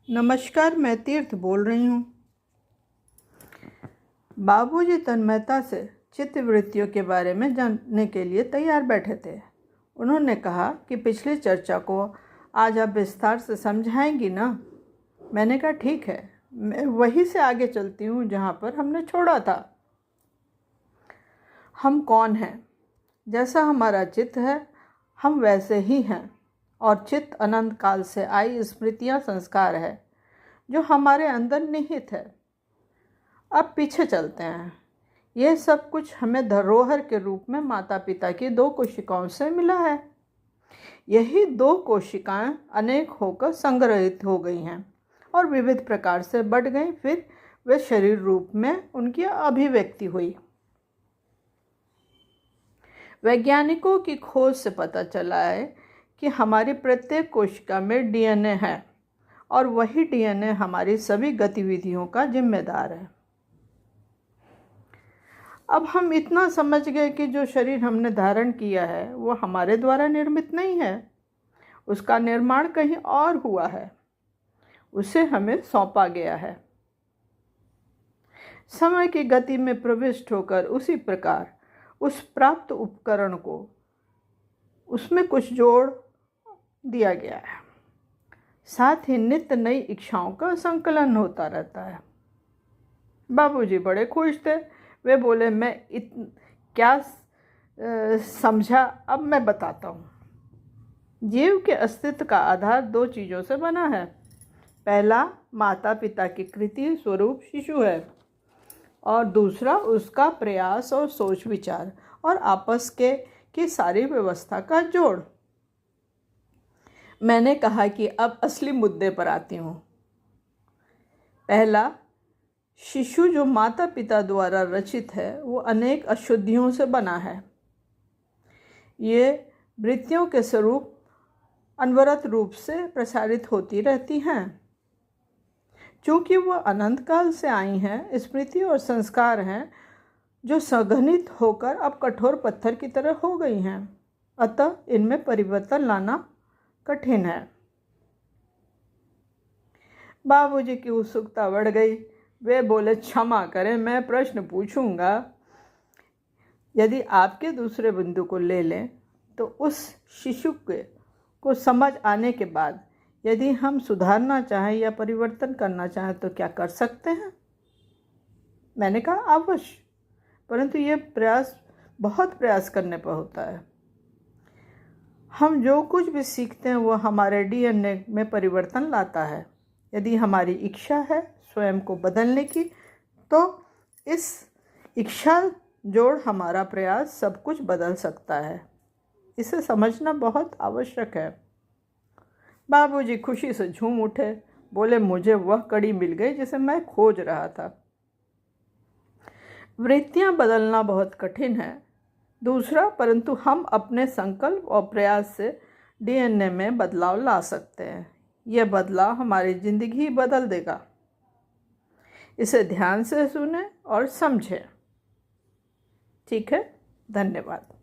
नमस्कार, मैं तीर्थ बोल रही हूँ। बाबूजी तन्मयता से चित्तवृत्तियों के बारे में जानने के लिए तैयार बैठे थे। उन्होंने कहा कि पिछली चर्चा को आज आप विस्तार से समझाएंगी ना। मैंने कहा ठीक है, मैं वहीं से आगे चलती हूँ जहाँ पर हमने छोड़ा था। हम कौन हैं? जैसा हमारा चित्त है हम वैसे ही हैं, और चित्त अनंत काल से आई स्मृतियाँ संस्कार है जो हमारे अंदर निहित है। अब पीछे चलते हैं। यह सब कुछ हमें धरोहर के रूप में माता पिता की 2 कोशिकाओं से मिला है। यही 2 कोशिकाएं अनेक होकर संग्रहित हो गई हैं और विविध प्रकार से बढ़ गई। फिर वे शरीर रूप में उनकी अभिव्यक्ति हुई। वैज्ञानिकों की खोज से पता चला है कि हमारी प्रत्येक कोशिका में डीएनए है और वही डीएनए हमारी सभी गतिविधियों का जिम्मेदार है। अब हम इतना समझ गए कि जो शरीर हमने धारण किया है वो हमारे द्वारा निर्मित नहीं है, उसका निर्माण कहीं और हुआ है, उसे हमें सौंपा गया है। समय की गति में प्रविष्ट होकर उसी प्रकार उस प्राप्त उपकरण को उसमें कुछ जोड़ दिया गया है। साथ ही नित्य नई इच्छाओं का संकलन होता रहता है। बाबूजी बड़े खुश थे। वे बोले, मैं क्या समझा, अब मैं बताता हूँ। जीव के अस्तित्व का आधार 2 चीज़ों से बना है। पहला माता पिता की कृति स्वरूप शिशु है, और दूसरा उसका प्रयास और सोच विचार और आपस की सारी व्यवस्था का जोड़। मैंने कहा कि अब असली मुद्दे पर आती हूँ। पहला, शिशु जो माता पिता द्वारा रचित है वो अनेक अशुद्धियों से बना है। ये वृत्तियों के स्वरूप अनवरत रूप से प्रसारित होती रहती हैं। चूँकि वह अनंत काल से आई हैं, स्मृति और संस्कार हैं जो संघनित होकर अब कठोर पत्थर की तरह हो गई हैं। अतः इनमें परिवर्तन लाना कठिन है। बाबूजी की उत्सुकता बढ़ गई। वे बोले, क्षमा करें, मैं प्रश्न पूछूंगा। यदि आपके दूसरे बिंदु को ले लें तो उस शिशु को समझ आने के बाद यदि हम सुधारना चाहें या परिवर्तन करना चाहें तो क्या कर सकते हैं? मैंने कहा अवश्य, परंतु ये बहुत प्रयास करने पर होता है। हम जो कुछ भी सीखते हैं वो हमारे डीएनए में परिवर्तन लाता है। यदि हमारी इच्छा है स्वयं को बदलने की तो इस इच्छा जोड़ हमारा प्रयास सब कुछ बदल सकता है। इसे समझना बहुत आवश्यक है। बाबूजी खुशी से झूम उठे। बोले, मुझे वह कड़ी मिल गई जिसे मैं खोज रहा था। वृत्तियां बदलना बहुत कठिन है। दूसरा, परंतु हम अपने संकल्प और प्रयास से डीएनए में बदलाव ला सकते हैं। यह बदलाव हमारी जिंदगी बदल देगा। इसे ध्यान से सुने और समझें। ठीक है, धन्यवाद।